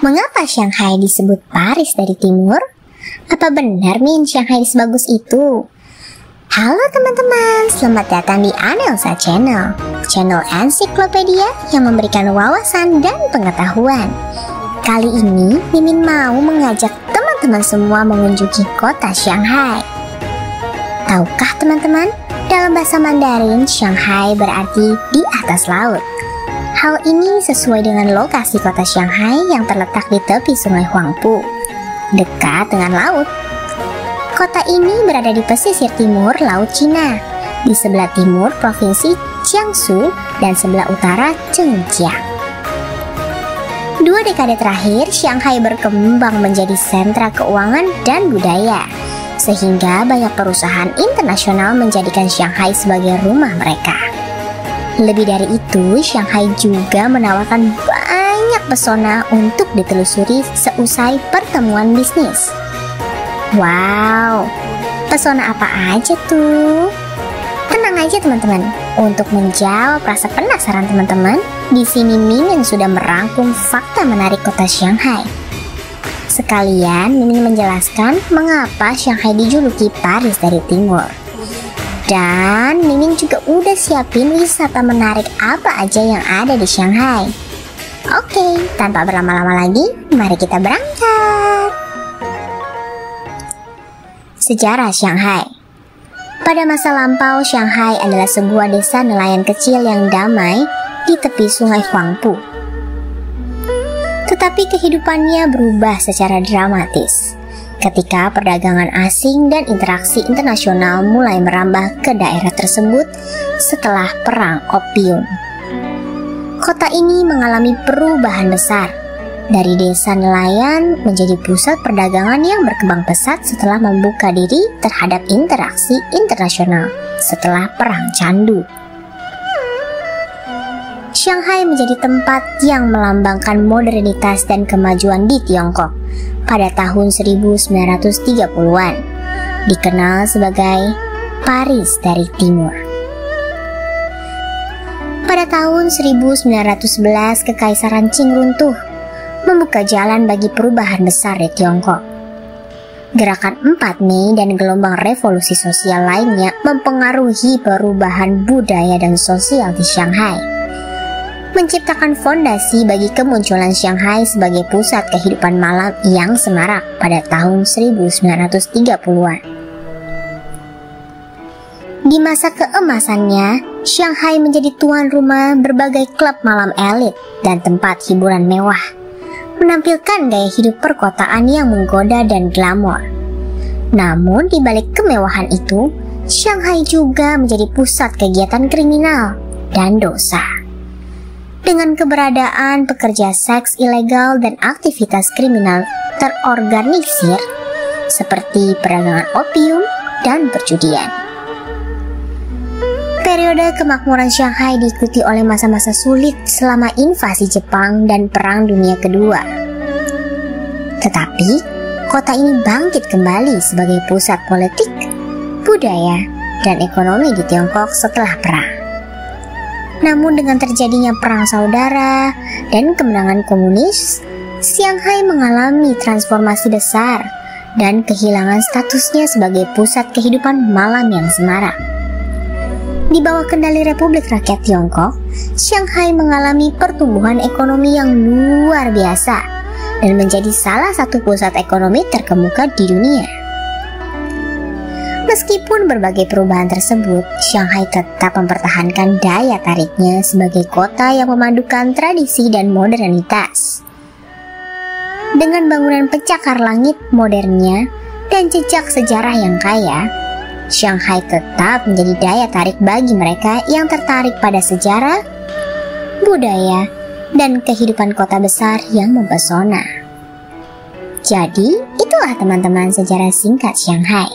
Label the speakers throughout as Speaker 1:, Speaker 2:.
Speaker 1: Mengapa Shanghai disebut Paris dari timur? Apa benar Min Shanghai sebagus itu? Halo teman-teman, selamat datang di Anelsa Channel, channel ensiklopedia yang memberikan wawasan dan pengetahuan. Kali ini Mimin mau mengajak teman-teman semua mengunjungi kota Shanghai. Tahukah teman-teman, dalam bahasa Mandarin Shanghai berarti di atas laut. Hal ini sesuai dengan lokasi kota Shanghai yang terletak di tepi sungai Huangpu, dekat dengan laut. Kota ini berada di pesisir timur Laut Cina, di sebelah timur Provinsi Jiangsu dan sebelah utara Zhenjiang. 2 dekade terakhir, Shanghai berkembang menjadi sentra keuangan dan budaya, sehingga banyak perusahaan internasional menjadikan Shanghai sebagai rumah mereka. Lebih dari itu, Shanghai juga menawarkan banyak pesona untuk ditelusuri seusai pertemuan bisnis. Wow, pesona apa aja tuh? Tenang aja teman-teman, untuk menjawab rasa penasaran teman-teman, di sini Mimin sudah merangkum fakta menarik kota Shanghai. Sekalian Mimin menjelaskan mengapa Shanghai dijuluki Paris dari timur. Dan Mimin juga udah siapin wisata menarik apa aja yang ada di Shanghai. Oke, tanpa berlama-lama lagi, mari kita berangkat. Sejarah Shanghai. Pada masa lampau, Shanghai adalah sebuah desa nelayan kecil yang damai di tepi sungai Huangpu. Tetapi kehidupannya berubah secara dramatis ketika perdagangan asing dan interaksi internasional mulai merambah ke daerah tersebut setelah Perang Opium. Kota ini mengalami perubahan besar, dari desa nelayan menjadi pusat perdagangan yang berkembang pesat setelah membuka diri terhadap interaksi internasional setelah Perang Candu. Shanghai menjadi tempat yang melambangkan modernitas dan kemajuan di Tiongkok pada tahun 1930-an, dikenal sebagai Paris dari Timur. Pada tahun 1911, Kekaisaran Qing runtuh, membuka jalan bagi perubahan besar di Tiongkok. Gerakan 4 Mei dan gelombang revolusi sosial lainnya mempengaruhi perubahan budaya dan sosial di Shanghai, menciptakan fondasi bagi kemunculan Shanghai sebagai pusat kehidupan malam yang semarak pada tahun 1930-an. Di masa keemasannya, Shanghai menjadi tuan rumah berbagai klub malam elit dan tempat hiburan mewah, menampilkan gaya hidup perkotaan yang menggoda dan glamor. Namun di balik kemewahan itu, Shanghai juga menjadi pusat kegiatan kriminal dan dosa. Dengan keberadaan pekerja seks ilegal dan aktivitas kriminal terorganisir seperti perdagangan opium dan perjudian. Periode kemakmuran Shanghai diikuti oleh masa-masa sulit selama invasi Jepang dan Perang Dunia Kedua. Tetapi, kota ini bangkit kembali sebagai pusat politik, budaya, dan ekonomi di Tiongkok setelah perang. Namun dengan terjadinya perang saudara dan kemenangan komunis, Shanghai mengalami transformasi besar dan kehilangan statusnya sebagai pusat kehidupan malam yang semarak. Di bawah kendali Republik Rakyat Tiongkok, Shanghai mengalami pertumbuhan ekonomi yang luar biasa dan menjadi salah satu pusat ekonomi terkemuka di dunia. Meskipun berbagai perubahan tersebut, Shanghai tetap mempertahankan daya tariknya sebagai kota yang memadukan tradisi dan modernitas. Dengan bangunan pencakar langit modernnya dan jejak sejarah yang kaya, Shanghai tetap menjadi daya tarik bagi mereka yang tertarik pada sejarah, budaya, dan kehidupan kota besar yang mempesona. Jadi, itulah teman-teman sejarah singkat Shanghai.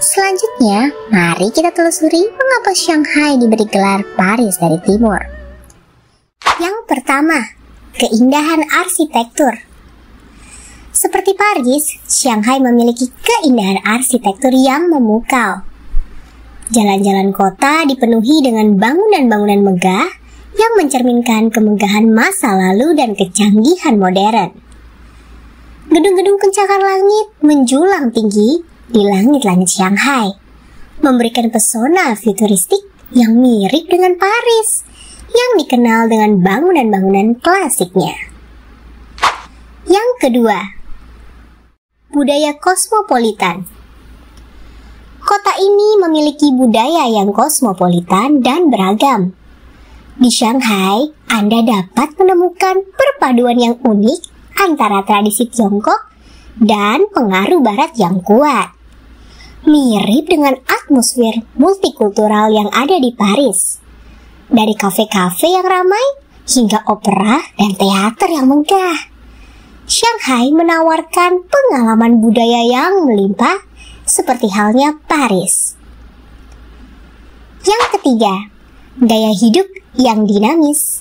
Speaker 1: Selanjutnya, mari kita telusuri mengapa Shanghai diberi gelar Paris dari Timur. Yang pertama, keindahan arsitektur. Seperti Paris, Shanghai memiliki keindahan arsitektur yang memukau. Jalan-jalan kota dipenuhi dengan bangunan-bangunan megah yang mencerminkan kemegahan masa lalu dan kecanggihan modern. Gedung-gedung pencakar langit menjulang tinggi di langit-langit Shanghai, memberikan pesona futuristik yang mirip dengan Paris, yang dikenal dengan bangunan-bangunan klasiknya. Yang kedua, budaya kosmopolitan. Kota ini memiliki budaya yang kosmopolitan dan beragam. Di Shanghai, Anda dapat menemukan perpaduan yang unik antara tradisi Tiongkok dan pengaruh Barat yang kuat. Mirip dengan atmosfer multikultural yang ada di Paris. Dari kafe-kafe yang ramai hingga opera dan teater yang megah. Shanghai menawarkan pengalaman budaya yang melimpah seperti halnya Paris. Yang ketiga, gaya hidup yang dinamis.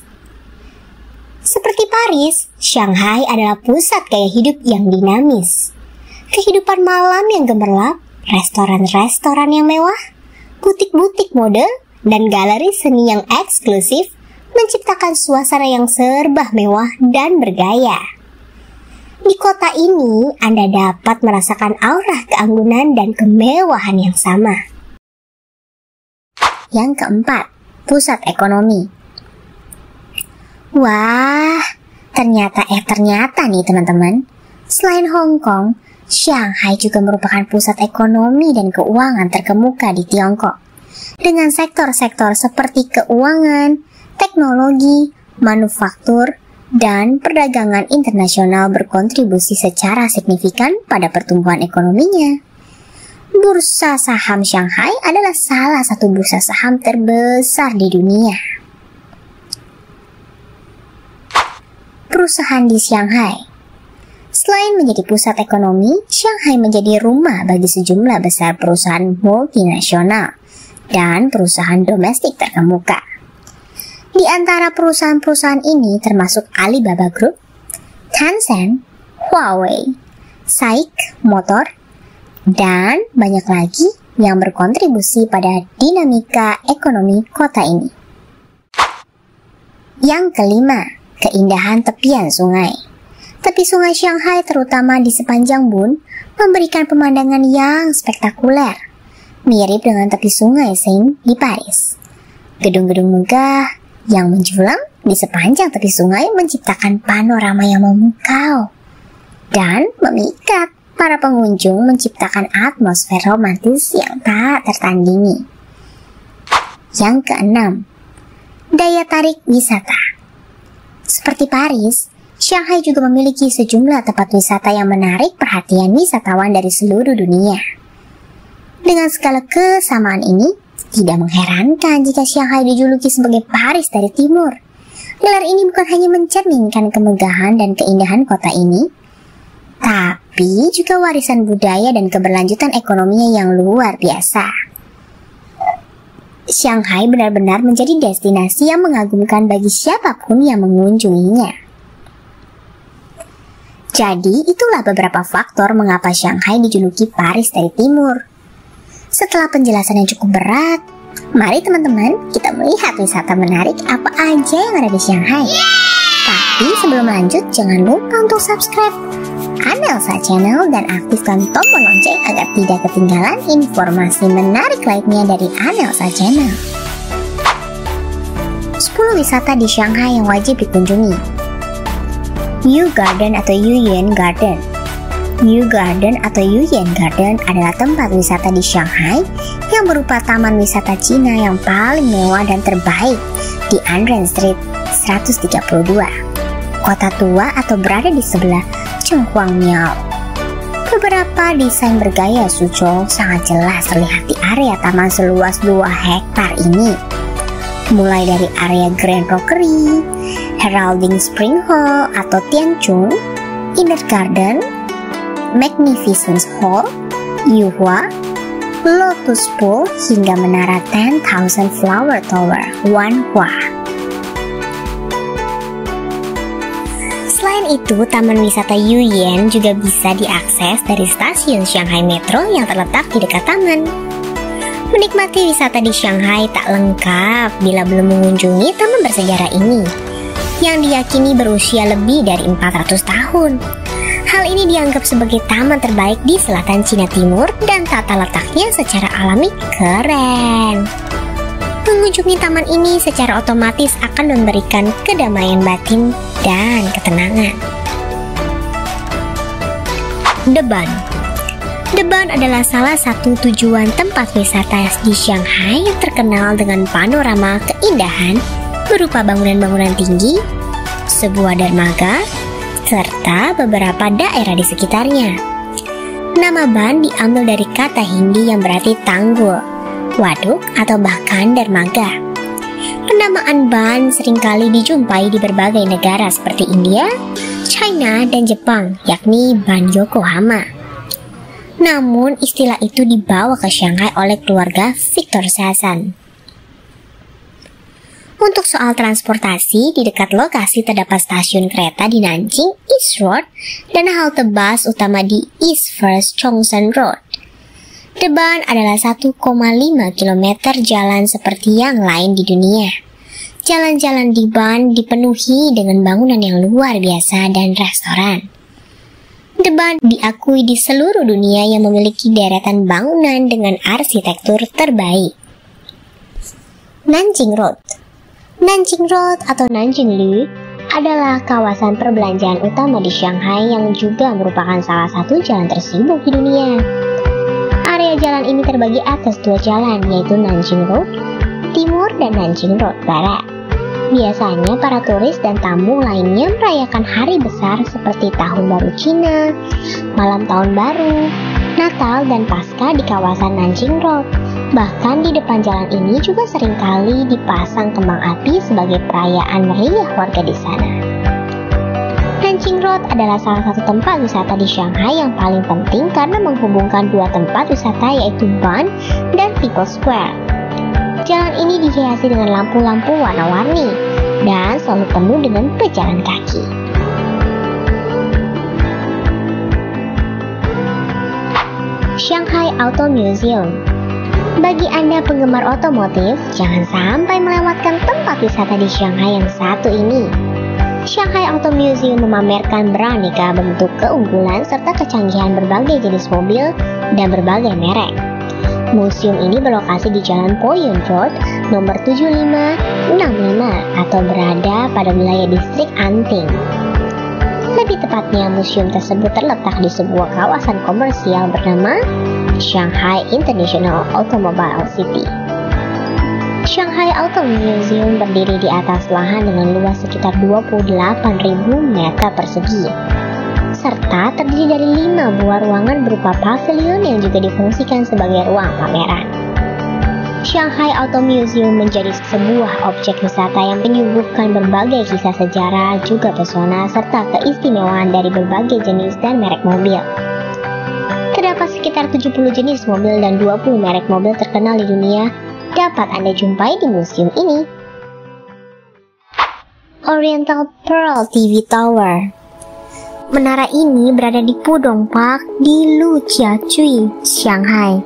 Speaker 1: Seperti Paris, Shanghai adalah pusat gaya hidup yang dinamis. Kehidupan malam yang gemerlap, restoran-restoran yang mewah, butik-butik mode, dan galeri seni yang eksklusif menciptakan suasana yang serba mewah dan bergaya. Di kota ini, Anda dapat merasakan aura keanggunan dan kemewahan yang sama. Yang keempat, pusat ekonomi. Wah, ternyata nih teman-teman. Selain Hong Kong, Shanghai juga merupakan pusat ekonomi dan keuangan terkemuka di Tiongkok. Dengan sektor-sektor seperti keuangan, teknologi, manufaktur, dan perdagangan internasional berkontribusi secara signifikan pada pertumbuhan ekonominya. Bursa saham Shanghai adalah salah satu bursa saham terbesar di dunia. Perusahaan di Shanghai. Selain menjadi pusat ekonomi, Shanghai menjadi rumah bagi sejumlah besar perusahaan multinasional dan perusahaan domestik terkemuka. Di antara perusahaan-perusahaan ini termasuk Alibaba Group, Tencent, Huawei, SAIC Motor, dan banyak lagi yang berkontribusi pada dinamika ekonomi kota ini. Yang kelima, keindahan tepian sungai. Tepi sungai Shanghai terutama di sepanjang Bund memberikan pemandangan yang spektakuler, mirip dengan tepi sungai Seine di Paris. Gedung-gedung megah yang menjulang di sepanjang tepi sungai menciptakan panorama yang memukau dan memikat para pengunjung, menciptakan atmosfer romantis yang tak tertandingi. Yang keenam, daya tarik wisata. Seperti Paris, Shanghai juga memiliki sejumlah tempat wisata yang menarik perhatian wisatawan dari seluruh dunia. Dengan skala kesamaan ini, tidak mengherankan jika Shanghai dijuluki sebagai Paris dari Timur. Gelar ini bukan hanya mencerminkan kemegahan dan keindahan kota ini, tapi juga warisan budaya dan keberlanjutan ekonominya yang luar biasa. Shanghai benar-benar menjadi destinasi yang mengagumkan bagi siapapun yang mengunjunginya. Jadi, itulah beberapa faktor mengapa Shanghai dijuluki Paris dari Timur. Setelah penjelasan yang cukup berat, mari teman-teman kita melihat wisata menarik apa aja yang ada di Shanghai. Tapi sebelum lanjut, jangan lupa untuk subscribe Anelsa Channel dan aktifkan tombol lonceng agar tidak ketinggalan informasi menarik lainnya dari Anelsa Channel. 10 wisata di Shanghai yang wajib dikunjungi. Yu Garden atau Yuyuan Garden. Yu Garden atau Yuyuan Garden adalah tempat wisata di Shanghai yang berupa taman wisata Cina yang paling mewah dan terbaik di Anren Street 132, kota tua atau berada di sebelah Chenghuangmiao. Beberapa desain bergaya Suzhou sangat jelas terlihat di area taman seluas 2 hektar ini, mulai dari area Grand Rockery, Heralding Spring Hall atau Tianchun, Inner Garden, Magnificence Hall, Yuhua, Lotus Pool hingga menara 10,000 Flower Tower, Wanhua. Selain itu, Taman Wisata Yuyuan juga bisa diakses dari stasiun Shanghai Metro yang terletak di dekat taman. Menikmati wisata di Shanghai tak lengkap bila belum mengunjungi taman bersejarah ini, yang diyakini berusia lebih dari 400 tahun. Hal ini dianggap sebagai taman terbaik di selatan Cina Timur dan tata letaknya secara alami keren. Mengunjungi taman ini secara otomatis akan memberikan kedamaian batin dan ketenangan. The Bund adalah salah satu tujuan tempat wisata di Shanghai yang terkenal dengan panorama keindahan berupa bangunan-bangunan tinggi, sebuah dermaga, serta beberapa daerah di sekitarnya. Nama Bund diambil dari kata Hindi yang berarti tanggul, waduk, atau bahkan dermaga. Penamaan Bund seringkali dijumpai di berbagai negara seperti India, China, dan Jepang, yakni Bund Yokohama. Namun, istilah itu dibawa ke Shanghai oleh keluarga Victor Sasan. Untuk soal transportasi, di dekat lokasi terdapat stasiun kereta di Nanjing East Road dan halte bus utama di East First Chongsan Road. The Bund adalah 1,5 km jalan seperti yang lain di dunia. Jalan-jalan di Bund dipenuhi dengan bangunan yang luar biasa dan restoran. The Bund diakui di seluruh dunia yang memiliki deretan bangunan dengan arsitektur terbaik. Nanjing Road atau Nanjinglu adalah kawasan perbelanjaan utama di Shanghai yang juga merupakan salah satu jalan tersibuk di dunia. Area jalan ini terbagi atas dua jalan, yaitu Nanjing Road Timur dan Nanjing Road Barat. Biasanya para turis dan tamu lainnya merayakan hari besar seperti Tahun Baru Cina, Malam Tahun Baru, Natal, dan Paskah di kawasan Nanjing Road. Bahkan di depan jalan ini juga seringkali dipasang kembang api sebagai perayaan meriah warga di sana. Nanjing Road adalah salah satu tempat wisata di Shanghai yang paling penting karena menghubungkan dua tempat wisata yaitu Bund dan People's Square. Jalan ini dihiasi dengan lampu-lampu warna-warni dan selalu penuh dengan pejalan kaki. Shanghai Auto Museum. Bagi Anda penggemar otomotif, jangan sampai melewatkan tempat wisata di Shanghai yang satu ini. Shanghai Auto Museum memamerkan beraneka bentuk keunggulan serta kecanggihan berbagai jenis mobil dan berbagai merek. Museum ini berlokasi di Jalan Poyun Road nomor 7565 atau berada pada wilayah distrik Anting. Lebih tepatnya, museum tersebut terletak di sebuah kawasan komersial bernama Shanghai International Automobile City. Shanghai Auto Museum berdiri di atas lahan dengan luas sekitar 28.000 meter persegi, serta terdiri dari 5 buah ruangan berupa pavilion yang juga difungsikan sebagai ruang pameran. Shanghai Auto Museum menjadi sebuah objek wisata yang menyuguhkan berbagai kisah sejarah, juga pesona, serta keistimewaan dari berbagai jenis dan merek mobil. Terdapat sekitar 70 jenis mobil dan 20 merek mobil terkenal di dunia dapat Anda jumpai di museum ini. Oriental Pearl TV Tower. Menara ini berada di Pudong Park di Lujiazui, Shanghai.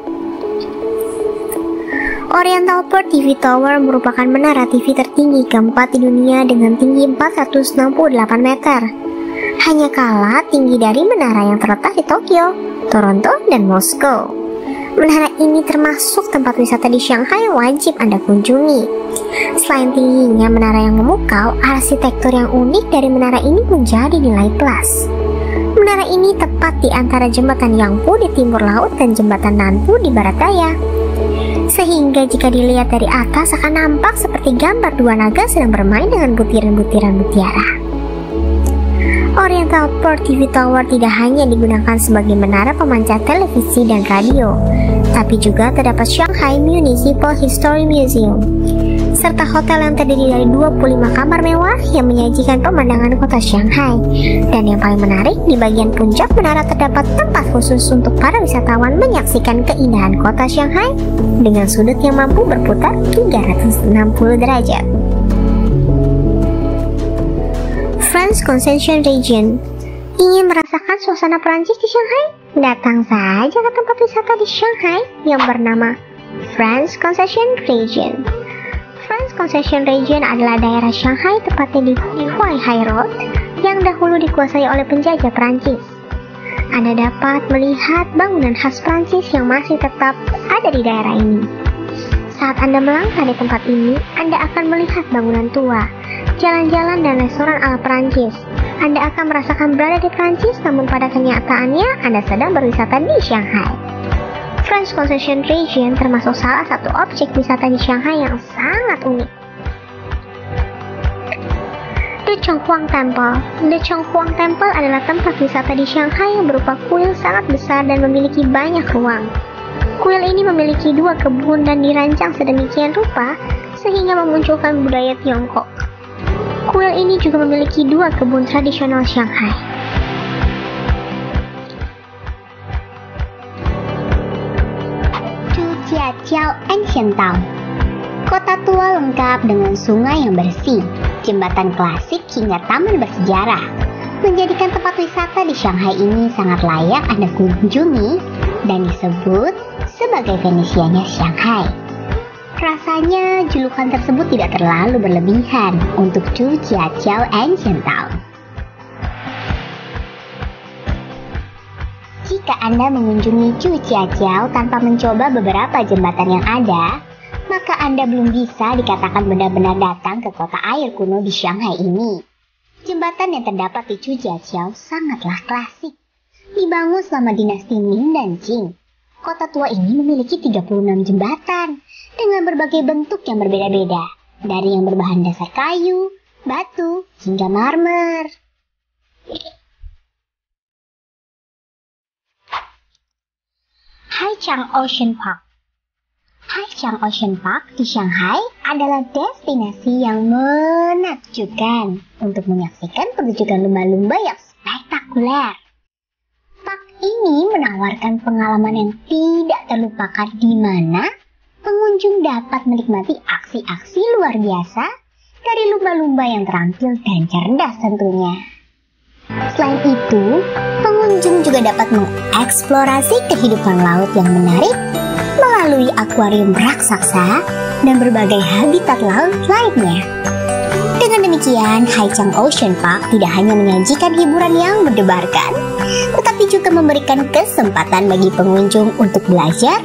Speaker 1: Oriental Pearl TV Tower merupakan menara TV tertinggi keempat di dunia dengan tinggi 468 meter. Hanya kalah tinggi dari menara yang terletak di Tokyo, Toronto, dan Moskow. Menara ini termasuk tempat wisata di Shanghai yang wajib Anda kunjungi. Selain tingginya menara yang memukau, arsitektur yang unik dari menara ini menjadi nilai plus. Menara ini tepat di antara jembatan Yangpu di timur laut dan jembatan Nanpu di barat daya. Sehingga jika dilihat dari atas akan nampak seperti gambar dua naga sedang bermain dengan butiran-butiran mutiara. Oriental Pearl TV Tower tidak hanya digunakan sebagai menara pemancar televisi dan radio, tapi juga terdapat Shanghai Municipal History Museum, serta hotel yang terdiri dari 25 kamar mewah yang menyajikan pemandangan kota Shanghai. Dan yang paling menarik, di bagian puncak menara terdapat tempat khusus untuk para wisatawan menyaksikan keindahan kota Shanghai dengan sudut yang mampu berputar 360 derajat. France Concession Region. Ingin merasakan suasana Prancis di Shanghai? Datang saja ke tempat wisata di Shanghai yang bernama France Concession Region. France Concession Region adalah daerah Shanghai tepatnya di Huaihai Road yang dahulu dikuasai oleh penjajah Prancis. Anda dapat melihat bangunan khas Prancis yang masih tetap ada di daerah ini. Saat Anda melangkah di tempat ini, Anda akan melihat bangunan tua, jalan-jalan dan restoran ala Prancis. Anda akan merasakan berada di Prancis, namun pada kenyataannya Anda sedang berwisata di Shanghai. France Concession Region termasuk salah satu objek wisata di Shanghai yang sangat unik. The Chonghuang Temple. The Chonghuang Temple adalah tempat wisata di Shanghai yang berupa kuil sangat besar dan memiliki banyak ruang. Kuil ini memiliki 2 kebun dan dirancang sedemikian rupa sehingga memunculkan budaya Tiongkok. Kuil ini juga memiliki 2 kebun tradisional Shanghai. Zhujiajiao Ancient Town. Kota tua lengkap dengan sungai yang bersih, jembatan klasik hingga taman bersejarah, menjadikan tempat wisata di Shanghai ini sangat layak Anda kunjungi dan disebut sebagai Venesianya Shanghai. Rasanya julukan tersebut tidak terlalu berlebihan untuk Zhujiajiao Ancient Town. Jika Anda mengunjungi Zhujiajiao tanpa mencoba beberapa jembatan yang ada, maka Anda belum bisa dikatakan benar-benar datang ke kota air kuno di Shanghai ini. Jembatan yang terdapat di Zhujiajiao sangatlah klasik, dibangun selama dinasti Ming dan Qing. Kota tua ini memiliki 36 jembatan dengan berbagai bentuk yang berbeda-beda, dari yang berbahan dasar kayu, batu, hingga marmer. Haichang Ocean Park. Haichang Ocean Park di Shanghai adalah destinasi yang menakjubkan untuk menyaksikan pertunjukan lumba-lumba yang spektakuler. Park ini menawarkan pengalaman yang tidak terlupakan di mana pengunjung dapat menikmati aksi-aksi luar biasa dari lumba-lumba yang terampil dan cerdas tentunya. Selain itu, pengunjung juga dapat mengeksplorasi kehidupan laut yang menarik melalui akuarium raksasa dan berbagai habitat laut lainnya. Dengan demikian, Haichang Ocean Park tidak hanya menyajikan hiburan yang mendebarkan, tetapi juga memberikan kesempatan bagi pengunjung untuk belajar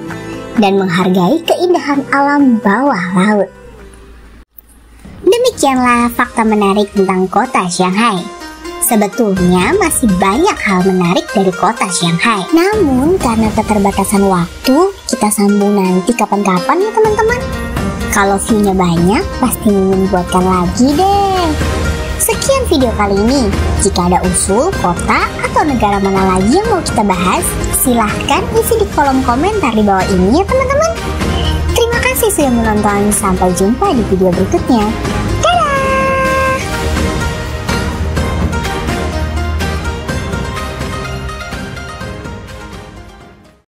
Speaker 1: dan menghargai keindahan alam bawah laut. Demikianlah fakta menarik tentang kota Shanghai. Sebetulnya masih banyak hal menarik dari kota Shanghai. Namun karena keterbatasan waktu, kita sambung nanti kapan-kapan ya teman-teman. Kalau view-nya banyak, pasti ingin buatkan lagi deh. Sekian video kali ini. Jika ada usul, kota, atau negara mana lagi yang mau kita bahas, silahkan isi di kolom komentar di bawah ini ya teman-teman. Terima kasih sudah menonton, sampai jumpa di video berikutnya.